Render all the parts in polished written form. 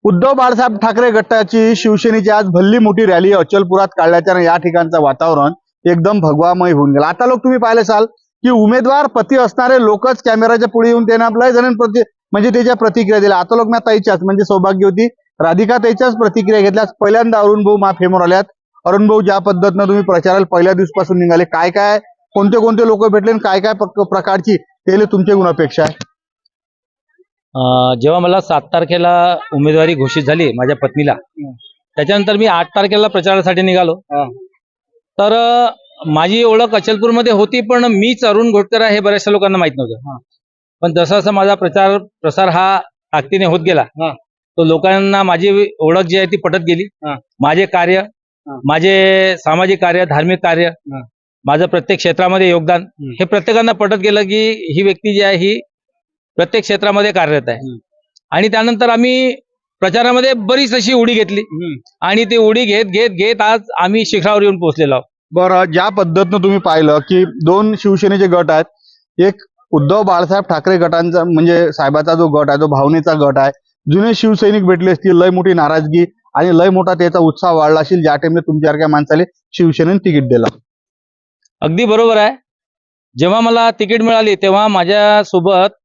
उद्धव बाळासाहेब ठाकरे गटाची शिवसेनेची आज भल्ली मोठी रॅली अचलपुरात काढल्याच्या या ठिकाणचं वातावरण एकदम भगवामय होऊन गेलं। आता लोक तुम्ही पाहिले असाल की उमेदवार पती असणारे लोकच कॅमेराच्या पुढे येऊन त्यांना आपल्या जण म्हणजे त्याच्या प्रतिक्रिया दिल्या। आता लोक मी ताईच्याच म्हणजे सौभाग्यवती राधिका ताईच्याच प्रतिक्रिया घेतल्या। पहिल्यांदा अरुण भाऊ माफेमोर आल्यात। अरुण भाऊ, ज्या पद्धतीनं तुम्ही प्रचाराला पहिल्या दिवसापासून निघाले, काय काय कोणते कोणते लोक भेटले, काय काय प्रकारची त्याला तुमची गुण अपेक्षा आहे? जेव्हा मला 7 तारखेला उमेदवारी घोषित झाली माझ्या पत्नीला, त्याच्यानंतर मी 8 तारखेला प्रचारासाठी निघालो। तर माझी ओळख अचलपूरमध्ये होती, पण मीच अरुण घोटकर आहे हे बऱ्याचशा लोकांना माहित नव्हतं। पण जसा जसा माझा प्रसार हा ताकदीने होत गेला, तो लोकांना माझी ओळख जी आहे ती पटत गेली। माझे कार्य, माझे सामाजिक कार्य, धार्मिक कार्य, माझं प्रत्येक क्षेत्रामध्ये योगदान हे प्रत्येकांना पटत गेलं की ही व्यक्ती जी आहे ही प्रत्येक क्षेत्रामध्ये कार्यरत आहे। आणि त्यानंतर आम्ही प्रचारामध्ये बरीच अशी उडी घेतली आणि ती उडी घेत घेत घेत आज आम्ही शिखरावर येऊन पोहोचलेलो आहोत। बरं, ज्या पद्धतीनं तुम्ही पाहिलं की दोन शिवसेनेचे गट आहेत, एक उद्धव बाळासाहेब ठाकरे गटांचा म्हणजे साहेबाचा जो गट आहे तो भावनेचा गट आहे। जुने शिवसैनिक भेटले असतील, लय मोठी नाराजगी आणि लय मोठा त्याचा उत्साह वाढला असेल ज्या टाइमला तुमच्यासारख्या माणसाला शिवसेनेने तिकीट दिलं। अगदी बरोबर आहे। जेव्हा मला तिकीट मिळाली तेव्हा माझ्या सोबत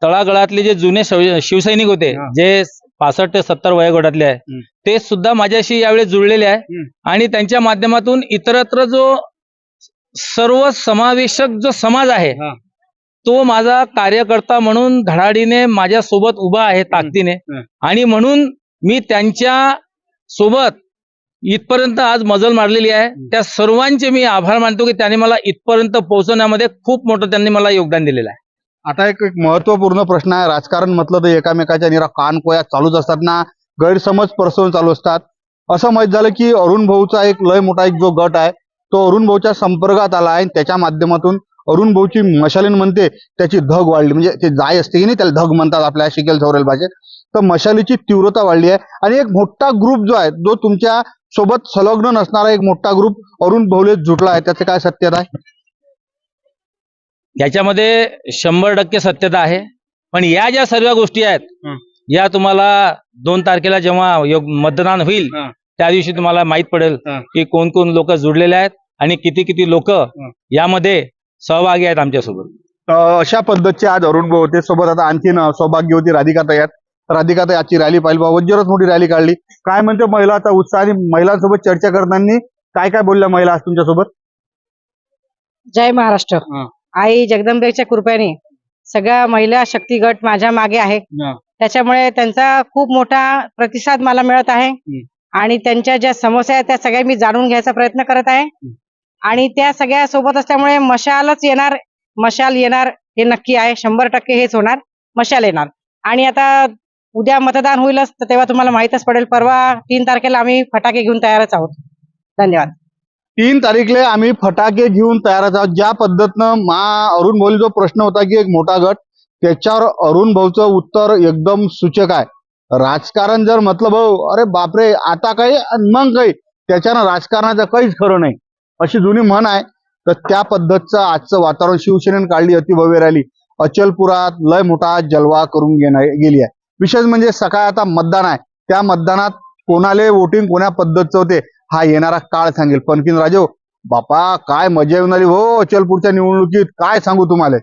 तळागाळातले जे जुने शिवसैनिक होते, जे 65 ते 70 वयोगटातले आहे, ते सुद्धा माझ्याशी यावेळी जुळलेले आहे। आणि त्यांच्या माध्यमातून इतरत्र जो सर्व समावेशक जो समाज आहे तो माझा कार्यकर्ता म्हणून धडाडीने माझ्या सोबत उभा आहे ताकदीने। आणि म्हणून मी त्यांच्या सोबत इथपर्यंत आज मजल मारलेली आहे। त्या सर्वांचे मी आभार मानतो की त्यांनी मला इथपर्यंत पोहोचवण्यामध्ये खूप मोठं त्यांनी मला योगदान दिलेलं आहे। आता एक महत्वपूर्ण प्रश्न आहे। राजकारण म्हटलं तर एकामेकाच्या निरा कानकोया चालूच असतात ना, गैरसमज परसवून चालू असतात। असं माहित झालं की अरुण भाऊचा एक लय मोठा एक जो गट आहे तो अरुण भाऊच्या संपर्कात आला आहे। त्याच्या माध्यमातून अरुण भाऊची मशालीन म्हणते त्याची धग वाढली, म्हणजे ते जाय असते की नाही त्याला धग म्हणतात आपल्या शिकेल सौरेल भाषेत, तर मशालीची तीव्रता वाढली आहे। आणि एक मोठा ग्रुप जो आहे जो तुमच्या सोबत संलग्न नसणारा एक मोठा ग्रुप अरुण भाऊले जुटला आहे, त्याचं काय सत्यता आहे? याच्यामध्ये 100% सत्यता आहे। पण या ज्या सर्व गोष्टी आहेत या तुम्हाला 2 तारखेला जेव्हा मतदान होईल त्या दिवशी तुम्हाला माहित पडेल की कोण कोण लोक जुडलेले आहेत आणि किती किती लोक यामध्ये सहभागी आहेत आमच्यासोबत। अशा पद्धतीचे आज अरुण भाऊ होते सोबत। आता आणखीन सौभाग्यवती राधिका ताई आहेत। राधिका ताई आजची रॅली पाहिली, वज्जरच मोठी रॅली काढली, काय म्हणते महिलाचा उत्साह आणि महिलांसोबत चर्चा करताना काय काय बोलल्या महिला आज तुमच्यासोबत? जय महाराष्ट्र। आई जगदंबेच्या कृपेने सगळ्या महिला शक्ती गट माझ्या मागे आहे, त्याच्यामुळे त्यांचा खूप मोठा प्रतिसाद मला मिळत आहे। आणि त्यांच्या ज्या समस्या आहेत त्या सगळ्या मी जाणून घ्यायचा प्रयत्न करत आहे। आणि त्या सगळ्या सोबत असल्यामुळे मशाल येणार हे नक्की आहे। 100% हेच होणार, मशाल येणार। आणि आता उद्या मतदान होईलच तर तेव्हा तुम्हाला माहीतच पडेल। परवा 3 तारखेला आम्ही फटाके घेऊन तयारच आहोत। धन्यवाद। 3 तारीखला आम्ही फटाके घेऊन तयारच आहोत। ज्या पद्धतीनं अरुण भाऊ जो प्रश्न होता की एक मोठा गट, त्याच्यावर अरुण भाऊचं उत्तर एकदम सूचक आहे। राजकारण जर म्हटलं भाऊ, अरे बापरे आता काही मग काही, त्याच्यानं राजकारणाचं काहीच खरं नाही अशी जुनी म्हण आहे। तर त्या पद्धतीचं आजचं वातावरण शिवसेनेने काढली अतिभव्य रॅली अचलपुरात लय मोठा जलवा करून गेली आहे। विशेष म्हणजे सकाळ आता मतदान आहे, त्या मतदानात कोणाले वोटिंग कोण्या पद्धतीचं होते हा येणारा काळ सांगेल। पण राजो बापा काय मजा येऊन आली हो अचलपूरच्या निवडणुकीत, काय सांगू तुम्हाला।